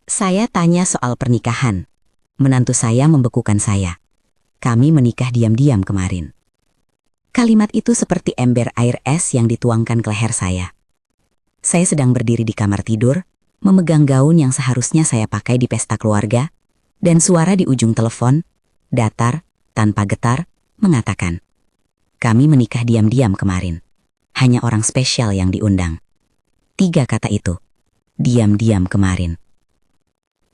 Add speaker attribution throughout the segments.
Speaker 1: Saya tanya soal pernikahan. Menantu saya membekukan saya. Kami menikah diam-diam kemarin. Kalimat itu seperti ember air es yang dituangkan ke leher saya. Saya sedang berdiri di kamar tidur, memegang gaun yang seharusnya saya pakai di pesta keluarga, dan suara di ujung telepon, datar, tanpa getar, mengatakan, "Kami menikah diam-diam kemarin. Hanya orang spesial yang diundang." 3 kata itu. Diam-diam kemarin.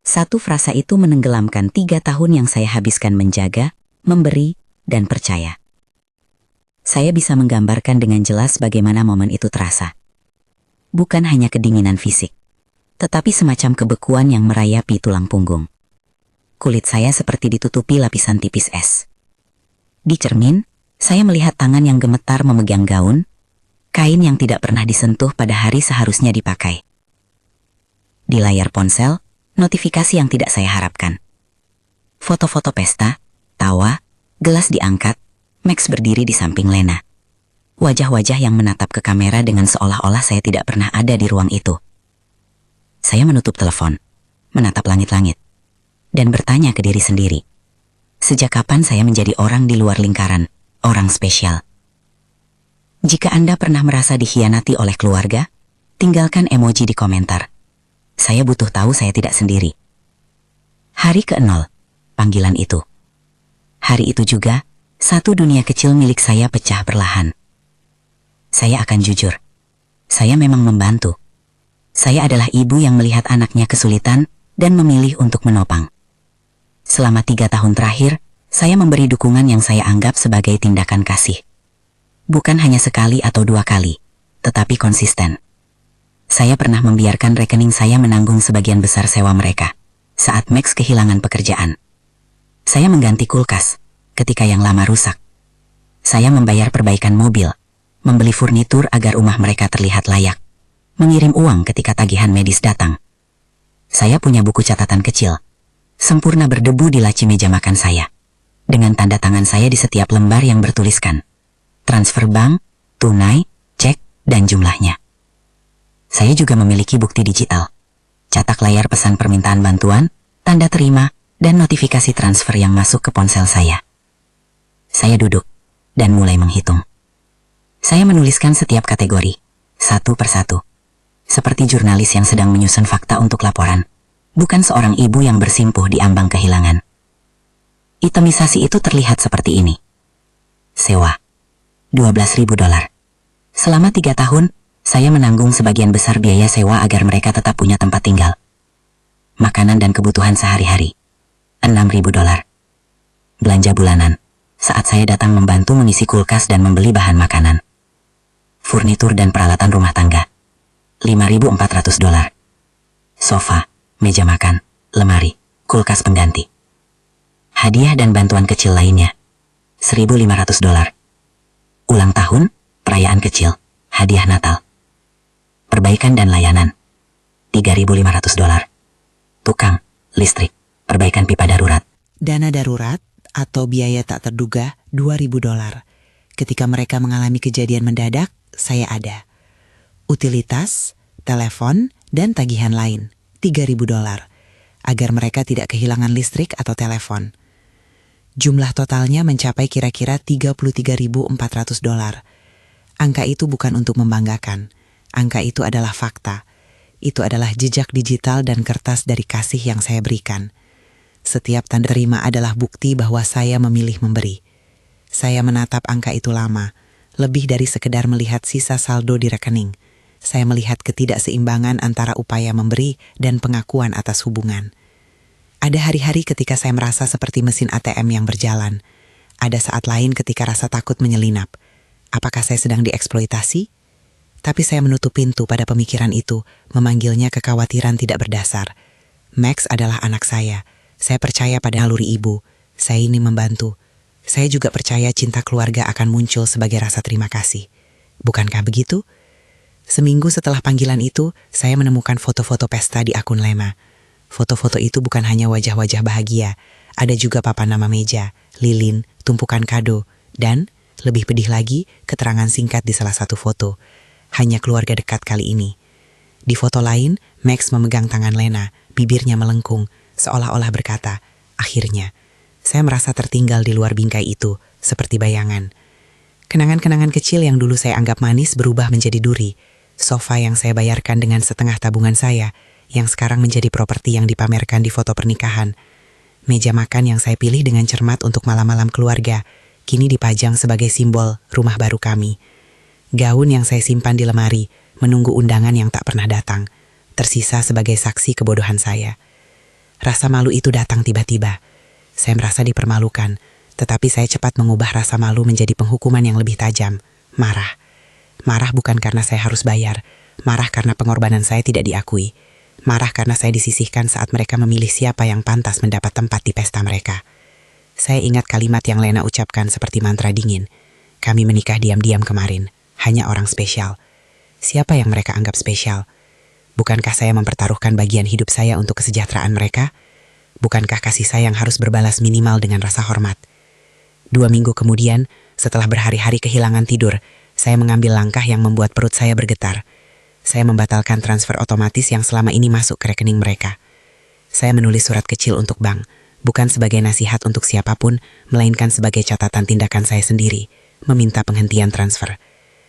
Speaker 1: Satu frasa itu menenggelamkan 3 tahun yang saya habiskan menjaga, memberi, dan percaya. Saya bisa menggambarkan dengan jelas bagaimana momen itu terasa. Bukan hanya kedinginan fisik, tetapi semacam kebekuan yang merayapi tulang punggung. Kulit saya seperti ditutupi lapisan tipis es. Di cermin, saya melihat tangan yang gemetar memegang gaun, kain yang tidak pernah disentuh pada hari seharusnya dipakai. Di layar ponsel, notifikasi yang tidak saya harapkan. Foto-foto pesta, tawa, gelas diangkat, Max berdiri di samping Lena. Wajah-wajah yang menatap ke kamera dengan seolah-olah saya tidak pernah ada di ruang itu. Saya menutup telepon, menatap langit-langit, dan bertanya ke diri sendiri. Sejak kapan saya menjadi orang di luar lingkaran, orang spesial? Jika Anda pernah merasa dikhianati oleh keluarga, tinggalkan emoji di komentar. Saya butuh tahu saya tidak sendiri. Hari ke-0, panggilan itu. Hari itu juga, satu dunia kecil milik saya pecah perlahan. Saya akan jujur. Saya memang membantu. Saya adalah ibu yang melihat anaknya kesulitan dan memilih untuk menopang. Selama 3 tahun terakhir, saya memberi dukungan yang saya anggap sebagai tindakan kasih. Bukan hanya sekali atau 2 kali, tetapi konsisten. Saya pernah membiarkan rekening saya menanggung sebagian besar sewa mereka saat Max kehilangan pekerjaan. Saya mengganti kulkas ketika yang lama rusak. Saya membayar perbaikan mobil, membeli furnitur agar rumah mereka terlihat layak, mengirim uang ketika tagihan medis datang. Saya punya buku catatan kecil, sempurna berdebu di laci meja makan saya, dengan tanda tangan saya di setiap lembar yang bertuliskan transfer bank, tunai, cek, dan jumlahnya. Saya juga memiliki bukti digital, catak layar pesan permintaan bantuan, tanda terima, dan notifikasi transfer yang masuk ke ponsel saya. Saya duduk dan mulai menghitung. Saya menuliskan setiap kategori, satu persatu. Seperti jurnalis yang sedang menyusun fakta untuk laporan, bukan seorang ibu yang bersimpuh di ambang kehilangan. Itemisasi itu terlihat seperti ini. Sewa, $12.000. Selama 3 tahun, saya menanggung sebagian besar biaya sewa agar mereka tetap punya tempat tinggal. Makanan dan kebutuhan sehari-hari, $6.000. Belanja bulanan, saat saya datang membantu mengisi kulkas dan membeli bahan makanan. Furnitur dan peralatan rumah tangga, $5.400. Sofa, meja makan, lemari, kulkas pengganti. Hadiah dan bantuan kecil lainnya, $1.500. Ulang tahun, perayaan kecil, hadiah Natal. Perbaikan dan layanan, $3.500. Tukang, listrik, perbaikan pipa darurat.
Speaker 2: Dana darurat atau biaya tak terduga $2.000. Ketika mereka mengalami kejadian mendadak, saya ada. Utilitas, telepon, dan tagihan lain, $3.000. Agar mereka tidak kehilangan listrik atau telepon. Jumlah totalnya mencapai kira-kira $33.400. Angka itu bukan untuk membanggakan. Angka itu adalah fakta. Itu adalah jejak digital dan kertas dari kasih yang saya berikan. Setiap tanda terima adalah bukti bahwa saya memilih memberi. Saya menatap angka itu lama, lebih dari sekedar melihat sisa saldo di rekening. Saya melihat ketidakseimbangan antara upaya memberi dan pengakuan atas hubungan. Ada hari-hari ketika saya merasa seperti mesin ATM yang berjalan. Ada saat lain ketika rasa takut menyelinap. Apakah saya sedang dieksploitasi? Tapi saya menutup pintu pada pemikiran itu, memanggilnya kekhawatiran tidak berdasar. Max adalah anak saya. Saya percaya pada naluri ibu. Saya ini membantu. Saya juga percaya cinta keluarga akan muncul sebagai rasa terima kasih. Bukankah begitu? Seminggu setelah panggilan itu, saya menemukan foto-foto pesta di akun Lena. Foto-foto itu bukan hanya wajah-wajah bahagia. Ada juga papan nama meja, lilin, tumpukan kado, dan, lebih pedih lagi, keterangan singkat di salah satu foto. Hanya keluarga dekat kali ini. Di foto lain, Max memegang tangan Lena Bibirnya melengkung, seolah-olah berkata, "Akhirnya." Saya merasa tertinggal di luar bingkai itu, seperti bayangan. Kenangan-kenangan kecil yang dulu saya anggap manis berubah menjadi duri. Sofa yang saya bayarkan dengan setengah tabungan saya, yang sekarang menjadi properti yang dipamerkan di foto pernikahan. Meja makan yang saya pilih dengan cermat untuk malam-malam keluarga, kini dipajang sebagai simbol rumah baru kami. Gaun yang saya simpan di lemari, menunggu undangan yang tak pernah datang, tersisa sebagai saksi kebodohan saya. Rasa malu itu datang tiba-tiba. Saya merasa dipermalukan, tetapi saya cepat mengubah rasa malu menjadi penghukuman yang lebih tajam, marah. Marah bukan karena saya harus bayar, marah karena pengorbanan saya tidak diakui. Marah karena saya disisihkan saat mereka memilih siapa yang pantas mendapat tempat di pesta mereka. Saya ingat kalimat yang Lena ucapkan seperti mantra dingin. Kami menikah diam-diam kemarin, hanya orang spesial. Siapa yang mereka anggap spesial? Bukankah saya mempertaruhkan bagian hidup saya untuk kesejahteraan mereka? Bukankah kasih sayang harus berbalas minimal dengan rasa hormat? 2 minggu kemudian, setelah berhari-hari kehilangan tidur, saya mengambil langkah yang membuat perut saya bergetar. Saya membatalkan transfer otomatis yang selama ini masuk ke rekening mereka. Saya menulis surat kecil untuk bank, bukan sebagai nasihat untuk siapapun, melainkan sebagai catatan tindakan saya sendiri, meminta penghentian transfer.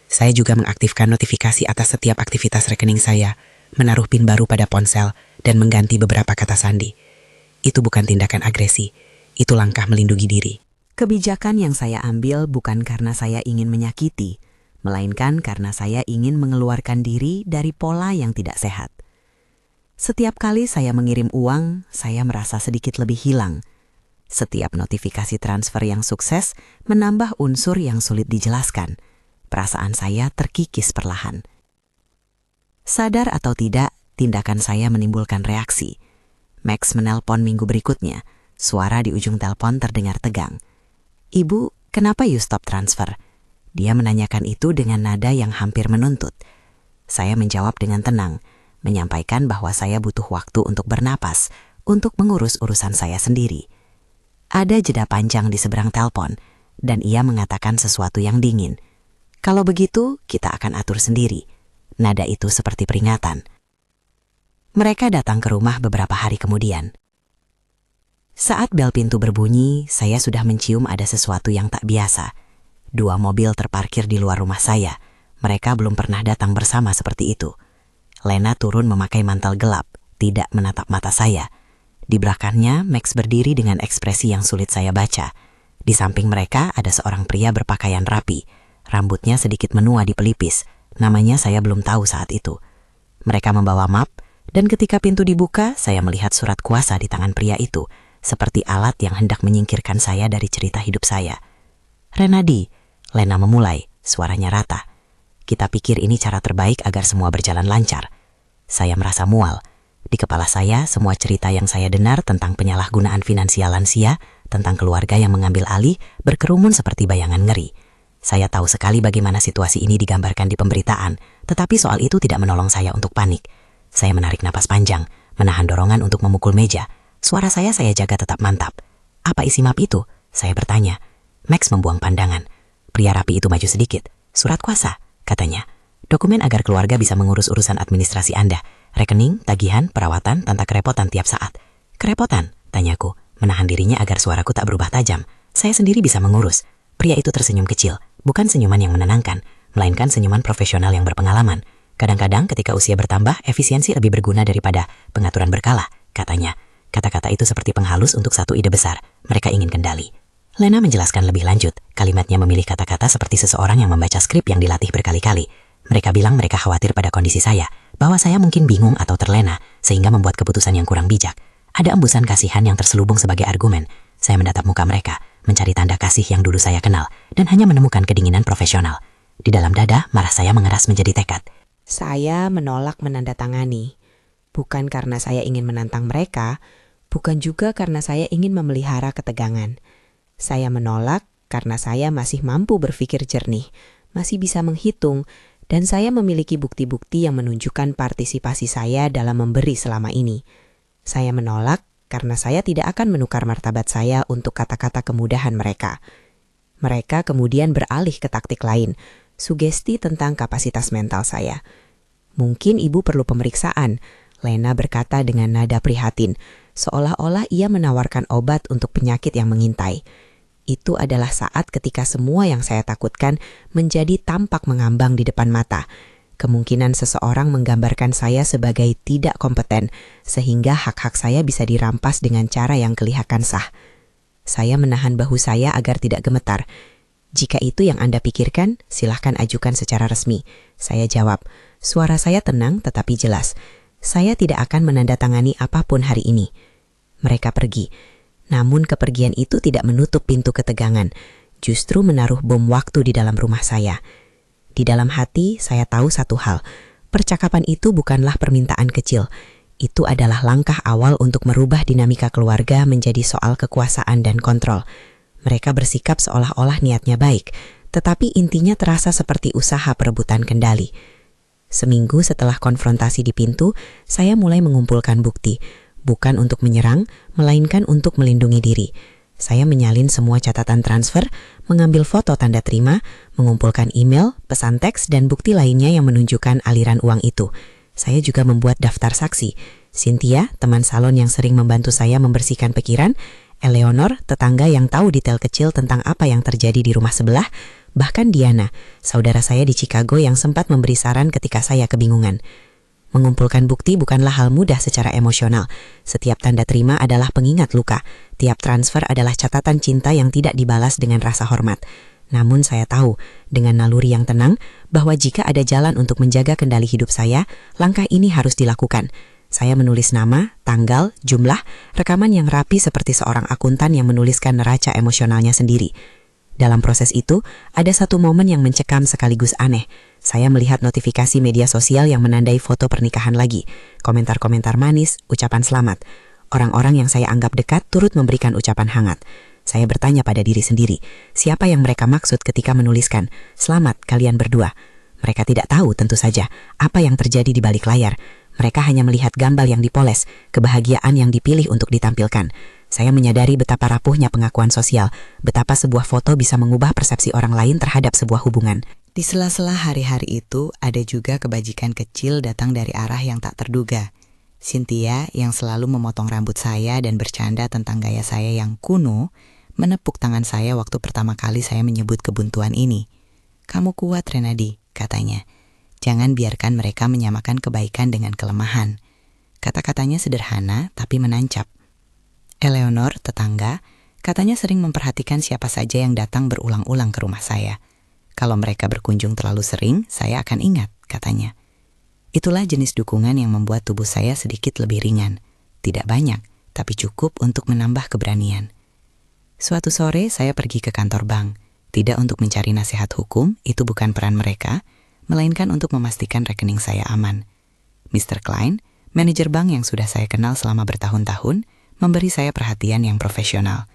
Speaker 2: Saya juga mengaktifkan notifikasi atas setiap aktivitas rekening saya, menaruh PIN baru pada ponsel, dan mengganti beberapa kata sandi. Itu bukan tindakan agresi, itu langkah melindungi diri.
Speaker 1: Kebijakan yang saya ambil bukan karena saya ingin menyakiti, melainkan karena saya ingin mengeluarkan diri dari pola yang tidak sehat. Setiap kali saya mengirim uang, saya merasa sedikit lebih hilang. Setiap notifikasi transfer yang sukses menambah unsur yang sulit dijelaskan. Perasaan saya terkikis perlahan. Sadar atau tidak, tindakan saya menimbulkan reaksi. Max menelpon minggu berikutnya. Suara di ujung telepon terdengar tegang. "Ibu, kenapa you stop transfer?" Dia menanyakan itu dengan nada yang hampir menuntut. Saya menjawab dengan tenang, menyampaikan bahwa saya butuh waktu untuk bernapas, untuk mengurus urusan saya sendiri. Ada jeda panjang di seberang telepon, dan ia mengatakan sesuatu yang dingin. "Kalau begitu, kita akan atur sendiri." Nada itu seperti peringatan. Mereka datang ke rumah beberapa hari kemudian. Saat bel pintu berbunyi, saya sudah mencium ada sesuatu yang tak biasa. 2 mobil terparkir di luar rumah saya. Mereka belum pernah datang bersama seperti itu. Lena turun memakai mantel gelap, tidak menatap mata saya. Di belakangnya, Max berdiri dengan ekspresi yang sulit saya baca. Di samping mereka ada seorang pria berpakaian rapi. Rambutnya sedikit menua di pelipis. Namanya saya belum tahu saat itu. Mereka membawa map, dan ketika pintu dibuka, saya melihat surat kuasa di tangan pria itu, seperti alat yang hendak menyingkirkan saya dari cerita hidup saya. "Renadi," Lena memulai, suaranya rata. "Kita pikir ini cara terbaik agar semua berjalan lancar." Saya merasa mual. Di kepala saya, semua cerita yang saya dengar tentang penyalahgunaan finansial lansia, tentang keluarga yang mengambil alih, berkerumun seperti bayangan ngeri. Saya tahu sekali bagaimana situasi ini digambarkan di pemberitaan, tetapi soal itu tidak menolong saya untuk panik. Saya menarik napas panjang, menahan dorongan untuk memukul meja. Suara saya jaga tetap mantap. "Apa isi map itu?" saya bertanya. Max membuang pandangan. Pria rapi itu maju sedikit. "Surat kuasa," katanya. "Dokumen agar keluarga bisa mengurus urusan administrasi Anda. Rekening, tagihan, perawatan, tanpa kerepotan tiap saat." "Kerepotan?" tanyaku, menahan dirinya agar suaraku tak berubah tajam. "Saya sendiri bisa mengurus." Pria itu tersenyum kecil, bukan senyuman yang menenangkan, melainkan senyuman profesional yang berpengalaman. "Kadang-kadang ketika usia bertambah, efisiensi lebih berguna daripada pengaturan berkala," katanya. Kata-kata itu seperti penghalus untuk satu ide besar. Mereka ingin kendali. Lena menjelaskan lebih lanjut. Kalimatnya memilih kata-kata seperti seseorang yang membaca skrip yang dilatih berkali-kali. Mereka bilang mereka khawatir pada kondisi saya, bahwa saya mungkin bingung atau terlena, sehingga membuat keputusan yang kurang bijak. Ada embusan kasihan yang terselubung sebagai argumen. Saya mendatap muka mereka, mencari tanda kasih yang dulu saya kenal, dan hanya menemukan kedinginan profesional. Di dalam dada, marah saya mengeras menjadi tekad.
Speaker 3: Saya menolak menandatangani. Bukan karena saya ingin menantang mereka, bukan juga karena saya ingin memelihara ketegangan. Saya menolak karena saya masih mampu berpikir jernih, masih bisa menghitung, dan saya memiliki bukti-bukti yang menunjukkan partisipasi saya dalam memberi selama ini. Saya menolak karena saya tidak akan menukar martabat saya untuk kata-kata kemudahan mereka. Mereka kemudian beralih ke taktik lain, sugesti tentang kapasitas mental saya. "Mungkin ibu perlu pemeriksaan," Lena berkata dengan nada prihatin, seolah-olah ia menawarkan obat untuk penyakit yang mengintai. Itu adalah saat ketika semua yang saya takutkan menjadi tampak mengambang di depan mata. Kemungkinan seseorang menggambarkan saya sebagai tidak kompeten, sehingga hak-hak saya bisa dirampas dengan cara yang kelihatan sah. Saya menahan bahu saya agar tidak gemetar. Jika itu yang Anda pikirkan, silahkan ajukan secara resmi. Saya jawab, suara saya tenang tetapi jelas. Saya tidak akan menandatangani apapun hari ini. Mereka pergi. Namun kepergian itu tidak menutup pintu ketegangan, justru menaruh bom waktu di dalam rumah saya. Di dalam hati, saya tahu satu hal. Percakapan itu bukanlah permintaan kecil. Itu adalah langkah awal untuk merubah dinamika keluarga menjadi soal kekuasaan dan kontrol. Mereka bersikap seolah-olah niatnya baik, tetapi intinya terasa seperti usaha perebutan kendali. Seminggu setelah konfrontasi di pintu, saya mulai mengumpulkan bukti, bukan untuk menyerang, melainkan untuk melindungi diri. Saya menyalin semua catatan transfer, mengambil foto tanda terima, mengumpulkan email, pesan teks, dan bukti lainnya yang menunjukkan aliran uang itu. Saya juga membuat daftar saksi. Cynthia, teman salon yang sering membantu saya membersihkan pikiran, Eleanor, tetangga yang tahu detail kecil tentang apa yang terjadi di rumah sebelah, bahkan Diana, saudara saya di Chicago yang sempat memberi saran ketika saya kebingungan. Mengumpulkan bukti bukanlah hal mudah secara emosional. Setiap tanda terima adalah pengingat luka. Tiap transfer adalah catatan cinta yang tidak dibalas dengan rasa hormat. Namun saya tahu, dengan naluri yang tenang, bahwa jika ada jalan untuk menjaga kendali hidup saya, langkah ini harus dilakukan. Saya menulis nama, tanggal, jumlah, rekaman yang rapi seperti seorang akuntan yang menuliskan neraca emosionalnya sendiri. Dalam proses itu, ada satu momen yang mencekam sekaligus aneh. Saya melihat notifikasi media sosial yang menandai foto pernikahan lagi, komentar-komentar manis, ucapan selamat. Orang-orang yang saya anggap dekat turut memberikan ucapan hangat. Saya bertanya pada diri sendiri, siapa yang mereka maksud ketika menuliskan, "Selamat kalian berdua." Mereka tidak tahu tentu saja apa yang terjadi di balik layar. Mereka hanya melihat gambar yang dipoles, kebahagiaan yang dipilih untuk ditampilkan. Saya menyadari betapa rapuhnya pengakuan sosial, betapa sebuah foto bisa mengubah persepsi orang lain terhadap sebuah hubungan.
Speaker 2: Di sela-sela hari-hari itu, ada juga kebajikan kecil datang dari arah yang tak terduga. Cynthia yang selalu memotong rambut saya dan bercanda tentang gaya saya yang kuno, menepuk tangan saya waktu pertama kali saya menyebut kebuntuan ini. "Kamu kuat, Renadi," katanya. "Jangan biarkan mereka menyamakan kebaikan dengan kelemahan." Kata-katanya sederhana tapi menancap. Eleanor, tetangga, katanya sering memperhatikan siapa saja yang datang berulang-ulang ke rumah saya. "Kalau mereka berkunjung terlalu sering, saya akan ingat," katanya. Itulah jenis dukungan yang membuat tubuh saya sedikit lebih ringan. Tidak banyak, tapi cukup untuk menambah keberanian. Suatu sore saya pergi ke kantor bank. Tidak untuk mencari nasihat hukum, itu bukan peran mereka, melainkan untuk memastikan rekening saya aman. Mr. Klein, manajer bank yang sudah saya kenal selama bertahun-tahun, memberi saya perhatian yang profesional.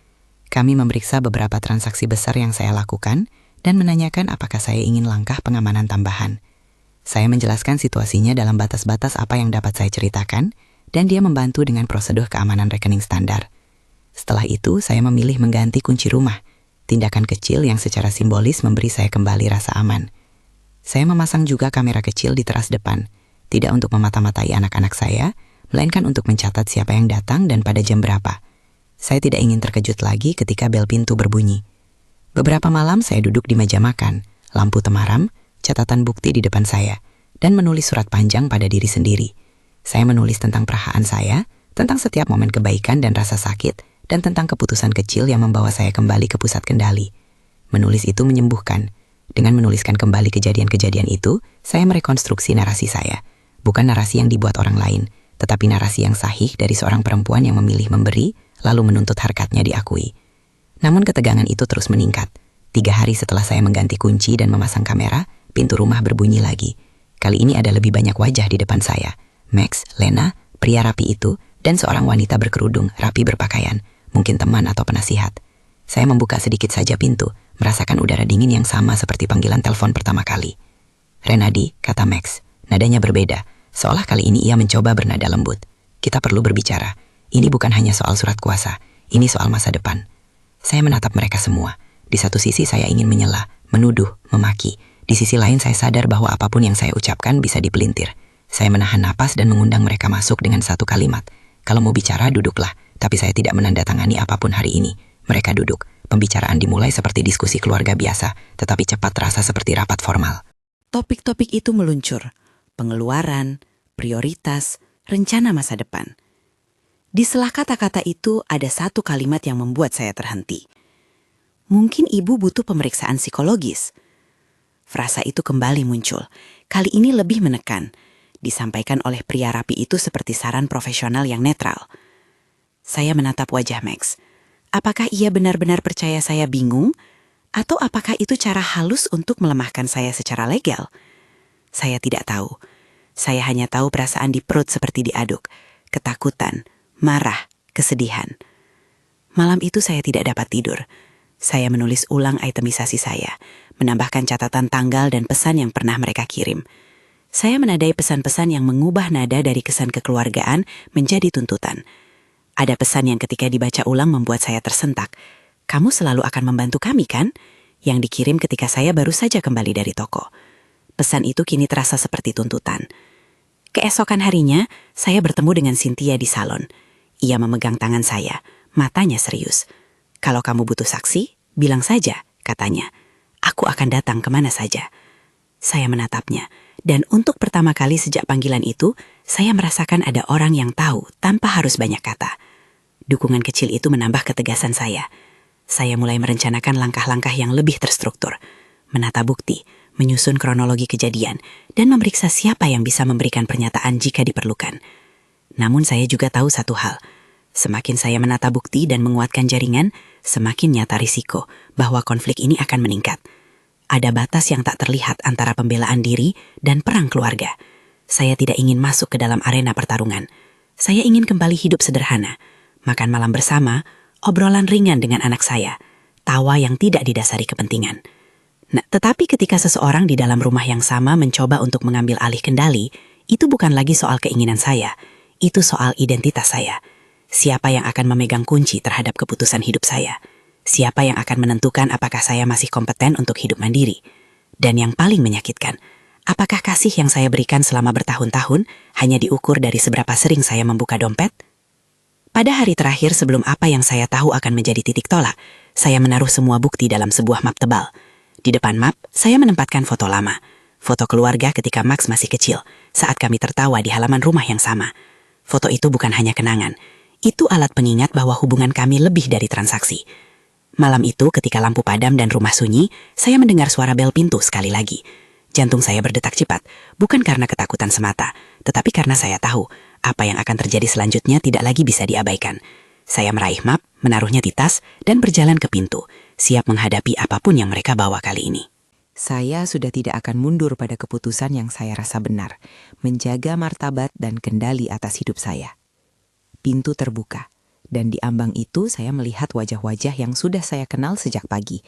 Speaker 2: Kami memeriksa beberapa transaksi besar yang saya lakukan dan menanyakan apakah saya ingin langkah pengamanan tambahan. Saya menjelaskan situasinya dalam batas-batas apa yang dapat saya ceritakan, dan dia membantu dengan prosedur keamanan rekening standar. Setelah itu, saya memilih mengganti kunci rumah, tindakan kecil yang secara simbolis memberi saya kembali rasa aman. Saya memasang juga kamera kecil di teras depan, tidak untuk memata-matai anak-anak saya, melainkan untuk mencatat siapa yang datang dan pada jam berapa. Saya tidak ingin terkejut lagi ketika bel pintu berbunyi. Beberapa malam saya duduk di meja makan, lampu temaram, catatan bukti di depan saya, dan menulis surat panjang pada diri sendiri. Saya menulis tentang perasaan saya, tentang setiap momen kebaikan dan rasa sakit, dan tentang keputusan kecil yang membawa saya kembali ke pusat kendali. Menulis itu menyembuhkan. Dengan menuliskan kembali kejadian-kejadian itu, saya merekonstruksi narasi saya. Bukan narasi yang dibuat orang lain, tetapi narasi yang sahih dari seorang perempuan yang memilih memberi, lalu menuntut harkatnya diakui. Namun ketegangan itu terus meningkat. 3 hari setelah saya mengganti kunci dan memasang kamera, pintu rumah berbunyi lagi. Kali ini ada lebih banyak wajah di depan saya. Max, Lena, pria rapi itu, dan seorang wanita berkerudung, rapi berpakaian, mungkin teman atau penasihat. Saya membuka sedikit saja pintu, merasakan udara dingin yang sama seperti panggilan telepon pertama kali. "Renadi," kata Max. Nadanya berbeda. Seolah kali ini ia mencoba bernada lembut. "Kita perlu berbicara. Ini bukan hanya soal surat kuasa. Ini soal masa depan." Saya menatap mereka semua. Di satu sisi saya ingin menyela, menuduh, memaki. Di sisi lain saya sadar bahwa apapun yang saya ucapkan bisa dipelintir.
Speaker 4: Saya menahan napas dan mengundang mereka masuk dengan satu kalimat. Kalau mau bicara, duduklah. Tapi saya tidak menandatangani apapun hari ini. Mereka duduk. Pembicaraan dimulai seperti diskusi keluarga biasa, tetapi cepat terasa seperti rapat formal.
Speaker 2: Topik-topik itu meluncur. Pengeluaran, prioritas, rencana masa depan. Di sela kata-kata itu ada satu kalimat yang membuat saya terhenti. Mungkin ibu butuh pemeriksaan psikologis. Frasa itu kembali muncul. Kali ini lebih menekan. Disampaikan oleh pria rapi itu seperti saran profesional yang netral. Saya menatap wajah Max. Apakah ia benar-benar percaya saya bingung? Atau apakah itu cara halus untuk melemahkan saya secara legal? Saya tidak tahu. Saya hanya tahu perasaan di perut seperti diaduk. Ketakutan, marah, kesedihan. Malam itu saya tidak dapat tidur. Saya menulis ulang itemisasi saya, menambahkan catatan tanggal dan pesan yang pernah mereka kirim. Saya menadai pesan-pesan yang mengubah nada dari kesan kekeluargaan menjadi tuntutan. Ada pesan yang ketika dibaca ulang membuat saya tersentak. Kamu selalu akan membantu kami, kan? Yang dikirim ketika saya baru saja kembali dari toko. Pesan itu kini terasa seperti tuntutan. Keesokan harinya, saya bertemu dengan Cynthia di salon. Ia memegang tangan saya, matanya serius. Kalau kamu butuh saksi, bilang saja, katanya. Aku akan datang kemana saja. Saya menatapnya, dan untuk pertama kali sejak panggilan itu, saya merasakan ada orang yang tahu tanpa harus banyak kata. Dukungan kecil itu menambah ketegasan saya. Saya mulai merencanakan langkah-langkah yang lebih terstruktur. Menata bukti, menyusun kronologi kejadian, dan memeriksa siapa yang bisa memberikan pernyataan jika diperlukan. Namun saya juga tahu satu hal. Semakin saya menata bukti dan menguatkan jaringan, semakin nyata risiko bahwa konflik ini akan meningkat. Ada batas yang tak terlihat antara pembelaan diri dan perang keluarga. Saya tidak ingin masuk ke dalam arena pertarungan. Saya ingin kembali hidup sederhana. Makan malam bersama, obrolan ringan dengan anak saya, tawa yang tidak didasari kepentingan. Nah, tetapi ketika seseorang di dalam rumah yang sama mencoba untuk mengambil alih kendali, itu bukan lagi soal keinginan saya, itu soal identitas saya. Siapa yang akan memegang kunci terhadap keputusan hidup saya? Siapa yang akan menentukan apakah saya masih kompeten untuk hidup mandiri? Dan yang paling menyakitkan, apakah kasih yang saya berikan selama bertahun-tahun hanya diukur dari seberapa sering saya membuka dompet? Pada hari terakhir sebelum apa yang saya tahu akan menjadi titik tolak, saya menaruh semua bukti dalam sebuah map tebal. Di depan map, saya menempatkan foto lama. Foto keluarga ketika Max masih kecil, saat kami tertawa di halaman rumah yang sama. Foto itu bukan hanya kenangan. Itu alat pengingat bahwa hubungan kami lebih dari transaksi. Malam itu ketika lampu padam dan rumah sunyi, saya mendengar suara bel pintu sekali lagi. Jantung saya berdetak cepat, bukan karena ketakutan semata, tetapi karena saya tahu apa yang akan terjadi selanjutnya tidak lagi bisa diabaikan. Saya meraih map, menaruhnya di tas, dan berjalan ke pintu, siap menghadapi apapun yang mereka bawa kali ini.
Speaker 3: Saya sudah tidak akan mundur pada keputusan yang saya rasa benar, menjaga martabat dan kendali atas hidup saya. Pintu terbuka, dan di ambang itu saya melihat wajah-wajah yang sudah saya kenal sejak pagi.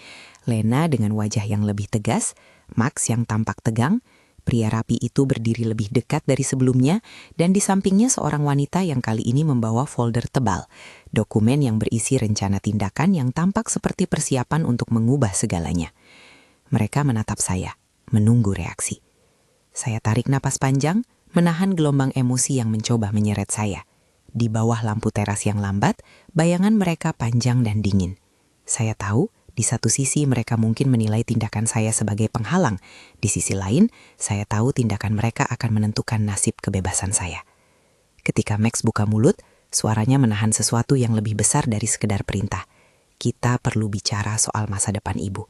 Speaker 3: Lena dengan wajah yang lebih tegas, Max yang tampak tegang, pria rapi itu berdiri lebih dekat dari sebelumnya, dan di sampingnya seorang wanita yang kali ini membawa folder tebal, dokumen yang berisi rencana tindakan yang tampak seperti persiapan untuk mengubah segalanya. Mereka menatap saya, menunggu reaksi. Saya tarik napas panjang, menahan gelombang emosi yang mencoba menyeret saya. Di bawah lampu teras yang lambat, bayangan mereka panjang dan dingin. Saya tahu, di satu sisi mereka mungkin menilai tindakan saya sebagai penghalang. Di sisi lain, saya tahu tindakan mereka akan menentukan nasib kebebasan saya. Ketika Max buka mulut, suaranya menahan sesuatu yang lebih besar dari sekedar perintah. Kita perlu bicara soal masa depan ibu.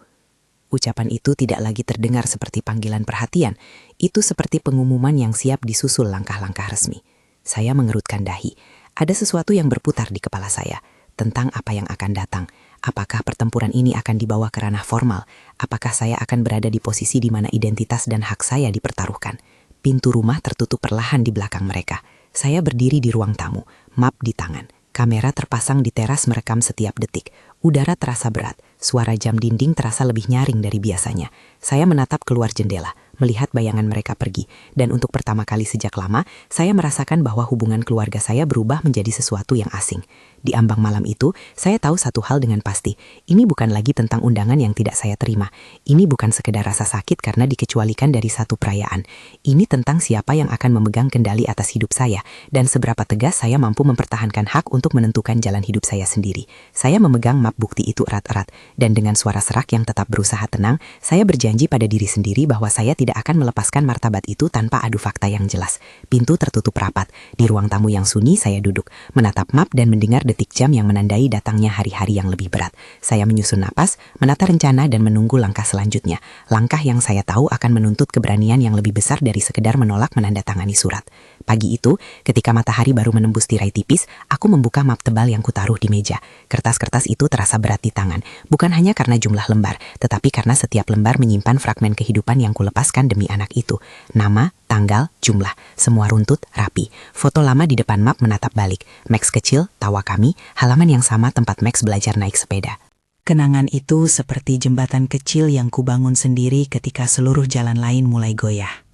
Speaker 3: Ucapan itu tidak lagi terdengar seperti panggilan perhatian. Itu seperti pengumuman yang siap disusul langkah-langkah resmi. Saya mengerutkan dahi. Ada sesuatu yang berputar di kepala saya tentang apa yang akan datang. Apakah pertempuran ini akan dibawa ke ranah formal? Apakah saya akan berada di posisi di mana identitas dan hak saya dipertaruhkan? Pintu rumah tertutup perlahan di belakang mereka. Saya berdiri di ruang tamu, map di tangan. Kamera terpasang di teras merekam setiap detik. Udara terasa berat. Suara jam dinding terasa lebih nyaring dari biasanya. Saya menatap keluar jendela.
Speaker 4: melihat bayangan mereka pergi. Dan untuk pertama kali sejak lama, saya merasakan bahwa hubungan keluarga saya berubah menjadi sesuatu yang asing. Di ambang malam itu, saya tahu satu hal dengan pasti. Ini bukan lagi tentang undangan yang tidak saya terima. Ini bukan sekedar rasa sakit karena dikecualikan dari satu perayaan. Ini tentang siapa yang akan memegang kendali atas hidup saya dan seberapa tegas saya mampu mempertahankan hak untuk menentukan jalan hidup saya sendiri. Saya memegang map bukti itu erat-erat dan dengan suara serak yang tetap berusaha tenang, saya berjanji pada diri sendiri bahwa saya tidak akan melepaskan martabat itu tanpa adu fakta yang jelas. Pintu tertutup rapat. Di ruang tamu yang sunyi saya duduk, menatap map dan mendengar detik jam yang menandai datangnya hari-hari yang lebih berat. Saya menyusun napas, menata rencana dan menunggu langkah selanjutnya. Langkah yang saya tahu akan menuntut keberanian yang lebih besar dari sekedar menolak menandatangani surat. Pagi itu, ketika matahari baru menembus tirai tipis, aku membuka map tebal yang kutaruh di meja. Kertas-kertas itu terasa berat di tangan, bukan hanya karena jumlah lembar, tetapi karena setiap lembar menyimpan fragmen kehidupan yang kulepaskan demi anak itu. Nama, tanggal, jumlah, semua runtut, rapi. Foto lama di depan map menatap balik. Max kecil, tawa kami, halaman yang sama tempat Max belajar naik sepeda.
Speaker 2: Kenangan itu seperti jembatan kecil yang kubangun sendiri ketika seluruh jalan lain mulai goyah.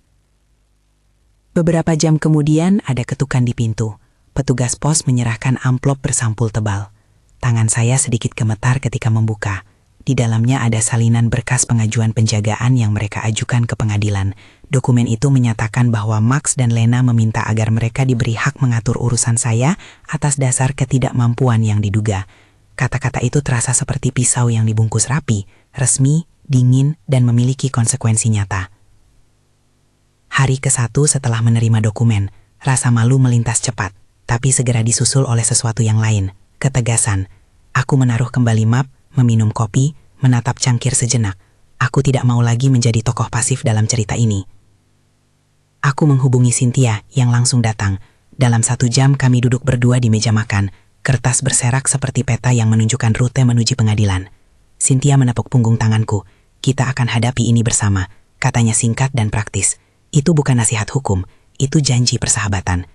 Speaker 2: Beberapa jam kemudian ada ketukan di pintu. Petugas pos menyerahkan amplop bersampul tebal. Tangan saya sedikit gemetar ketika membuka. Di dalamnya ada salinan berkas pengajuan penjagaan yang mereka ajukan ke pengadilan. Dokumen itu menyatakan bahwa Max dan Lena meminta agar mereka diberi hak mengatur urusan saya atas dasar ketidakmampuan yang diduga. Kata-kata itu terasa seperti pisau yang dibungkus rapi, resmi, dingin, dan memiliki konsekuensi nyata. Hari ke-1 setelah menerima dokumen, rasa malu melintas cepat, tapi segera disusul oleh sesuatu yang lain, ketegasan. Aku menaruh kembali map, meminum kopi, menatap cangkir sejenak. Aku tidak mau lagi menjadi tokoh pasif dalam cerita ini. Aku menghubungi Cynthia yang langsung datang. Dalam 1 jam kami duduk berdua di meja makan. Kertas berserak seperti peta yang menunjukkan rute menuju pengadilan. Cynthia menepuk punggung tanganku. Kita akan hadapi ini bersama, katanya singkat dan praktis. Itu bukan nasihat hukum, itu janji persahabatan.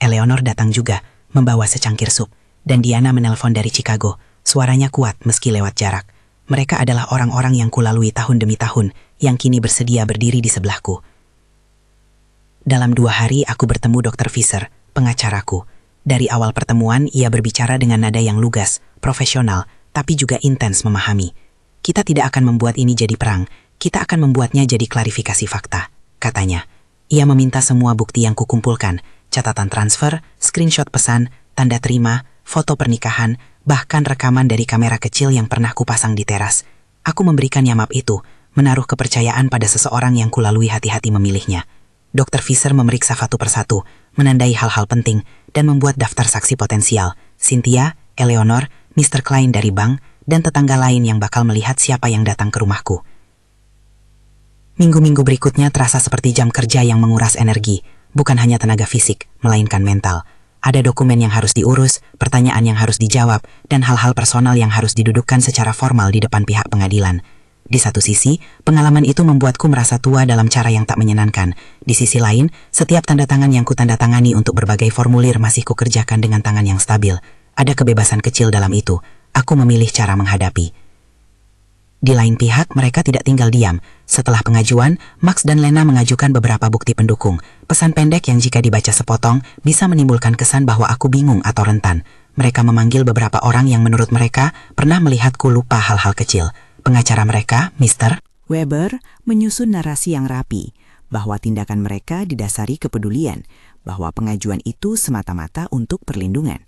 Speaker 2: Eleanor datang juga, membawa secangkir sup. Dan Diana menelpon dari Chicago. Suaranya kuat meski lewat jarak. Mereka adalah orang-orang yang kulalui tahun demi tahun, yang kini bersedia berdiri di sebelahku. Dalam 2 hari aku bertemu Dr. Fisher, pengacaraku. Dari awal pertemuan, ia berbicara dengan nada yang lugas, profesional, tapi juga intens memahami. Kita tidak akan membuat ini jadi perang, kita akan membuatnya jadi klarifikasi fakta, katanya. Ia meminta semua bukti yang kukumpulkan, catatan transfer, screenshot pesan, tanda terima, foto pernikahan, bahkan rekaman dari kamera kecil yang pernah kupasang di teras. Aku memberikannya map itu, menaruh kepercayaan pada seseorang yang kulalui hati-hati memilihnya. Dr. Fisher memeriksa satu persatu, menandai hal-hal penting, dan membuat daftar saksi potensial. Cynthia, Eleanor, Mr. Klein dari bank, dan tetangga lain yang bakal melihat siapa yang datang ke rumahku. Minggu-minggu berikutnya terasa seperti jam kerja yang menguras energi, bukan hanya tenaga fisik, melainkan mental. Ada dokumen yang harus diurus, pertanyaan yang harus dijawab, dan hal-hal personal yang harus didudukkan secara formal di depan pihak pengadilan. Di satu sisi, pengalaman itu membuatku merasa tua dalam cara yang tak menyenangkan. Di sisi lain, setiap tanda tangan yang kutandatangani untuk berbagai formulir masih kukerjakan dengan tangan yang stabil. Ada kebebasan kecil dalam itu. Aku memilih cara menghadapi. Di lain pihak, mereka tidak tinggal diam. Setelah pengajuan, Max dan Lena mengajukan beberapa bukti pendukung. Pesan pendek yang jika dibaca sepotong, bisa menimbulkan kesan bahwa aku bingung atau rentan. Mereka memanggil beberapa orang yang menurut mereka pernah melihatku lupa hal-hal kecil. Pengacara mereka, Mr. Weber, menyusun narasi yang rapi, bahwa tindakan mereka didasari kepedulian, bahwa pengajuan itu semata-mata untuk perlindungan.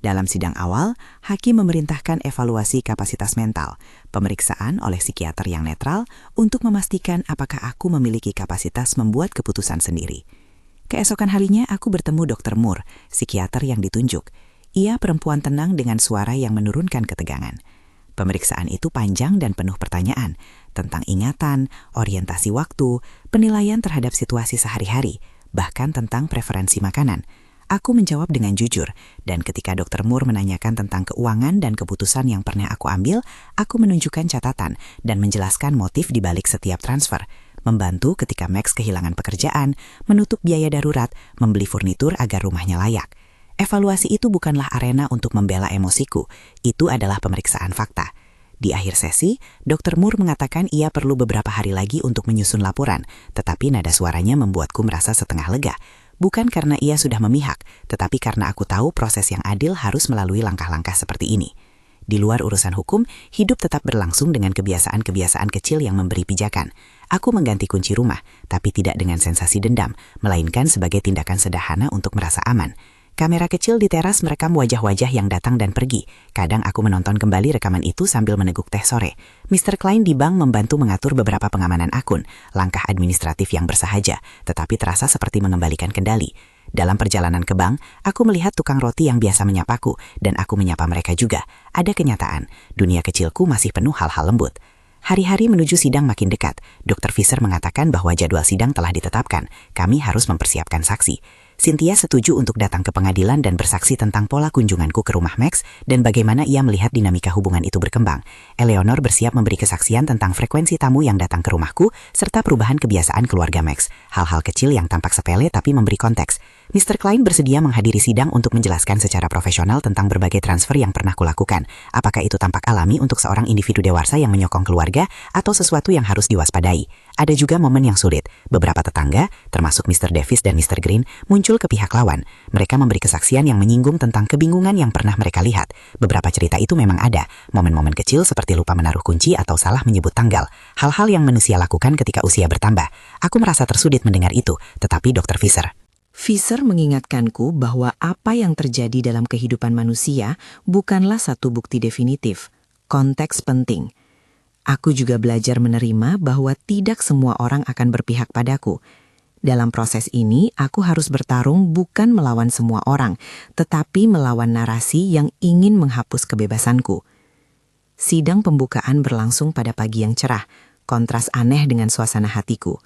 Speaker 2: Dalam sidang awal, hakim memerintahkan evaluasi kapasitas mental, pemeriksaan oleh psikiater yang netral untuk memastikan apakah aku memiliki kapasitas membuat keputusan sendiri. Keesokan harinya aku bertemu Dr. Moore, psikiater yang ditunjuk. Ia perempuan tenang dengan suara yang menurunkan ketegangan. Pemeriksaan itu panjang dan penuh pertanyaan tentang ingatan, orientasi waktu, penilaian terhadap situasi sehari-hari, bahkan tentang preferensi makanan. Aku menjawab dengan jujur, dan ketika Dr. Moore menanyakan tentang keuangan dan keputusan yang pernah aku ambil, aku menunjukkan catatan dan menjelaskan motif di balik setiap transfer, membantu ketika Max kehilangan pekerjaan, menutup biaya darurat, membeli furnitur agar rumahnya layak. Evaluasi itu bukanlah arena untuk membela emosiku, itu adalah pemeriksaan fakta. Di akhir sesi, Dr. Moore mengatakan ia perlu beberapa hari lagi untuk menyusun laporan, tetapi nada suaranya membuatku merasa setengah lega. Bukan karena ia sudah memihak, tetapi karena aku tahu proses yang adil harus melalui langkah-langkah seperti ini. Di luar urusan hukum, hidup tetap berlangsung dengan kebiasaan-kebiasaan kecil yang memberi pijakan. Aku mengganti kunci rumah, tapi tidak dengan sensasi dendam, melainkan sebagai tindakan sederhana untuk merasa aman. Kamera kecil di teras merekam wajah-wajah yang datang dan pergi. Kadang aku menonton kembali rekaman itu sambil meneguk teh sore. Mr. Klein di bank membantu mengatur beberapa pengamanan akun, langkah administratif yang bersahaja, tetapi terasa seperti mengembalikan kendali. Dalam perjalanan ke bank, aku melihat tukang roti yang biasa menyapaku, dan aku menyapa mereka juga. Ada kenyataan, dunia kecilku masih penuh hal-hal lembut. Hari-hari menuju sidang makin dekat. Dr. Fisher mengatakan bahwa jadwal sidang telah ditetapkan. Kami harus mempersiapkan saksi. Cynthia setuju untuk datang ke pengadilan dan bersaksi tentang pola kunjunganku ke rumah Max dan bagaimana ia melihat dinamika hubungan itu berkembang. Eleanor bersiap memberi kesaksian tentang frekuensi tamu yang datang ke rumahku serta perubahan kebiasaan keluarga Max. Hal-hal kecil yang tampak sepele tapi memberi konteks. Mr. Klein bersedia menghadiri sidang untuk menjelaskan secara profesional tentang berbagai transfer yang pernah kulakukan. Apakah itu tampak alami untuk seorang individu dewasa yang menyokong keluarga atau sesuatu yang harus diwaspadai? Ada juga momen yang sulit. Beberapa tetangga, termasuk Mr. Davis dan Mr. Green, muncul ke pihak lawan. Mereka memberi kesaksian yang menyinggung tentang kebingungan yang pernah mereka lihat. Beberapa cerita itu memang ada. Momen-momen kecil seperti lupa menaruh kunci atau salah menyebut tanggal. Hal-hal yang manusia lakukan ketika usia bertambah. Aku merasa tersudut mendengar itu, tetapi Dr.
Speaker 3: Fisher mengingatkanku bahwa apa yang terjadi dalam kehidupan manusia bukanlah satu bukti definitif. Konteks penting. Aku juga belajar menerima bahwa tidak semua orang akan berpihak padaku. Dalam proses ini, aku harus bertarung bukan melawan semua orang, tetapi melawan narasi yang ingin menghapus kebebasanku. Sidang pembukaan berlangsung pada pagi yang cerah, kontras aneh dengan suasana hatiku.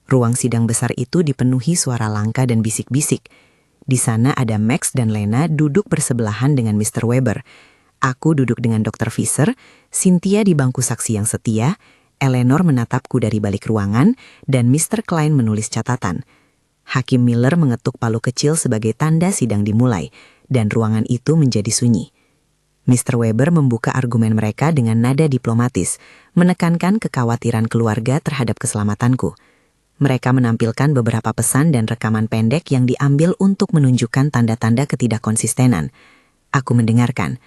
Speaker 3: Ruang sidang besar itu dipenuhi suara langka dan bisik-bisik. Di sana ada Max dan Lena duduk bersebelahan dengan Mr. Weber. Aku duduk dengan Dr. Fisher, Cynthia di bangku saksi yang setia, Eleanor menatapku dari balik ruangan, dan Mr. Klein menulis catatan. Hakim Miller mengetuk palu kecil sebagai tanda sidang dimulai, dan ruangan itu menjadi sunyi. Mr. Weber membuka argumen mereka dengan nada diplomatis, menekankan kekhawatiran keluarga terhadap keselamatanku. Mereka menampilkan beberapa pesan dan rekaman pendek yang diambil untuk menunjukkan tanda-tanda ketidakkonsistenan. Aku mendengarkan.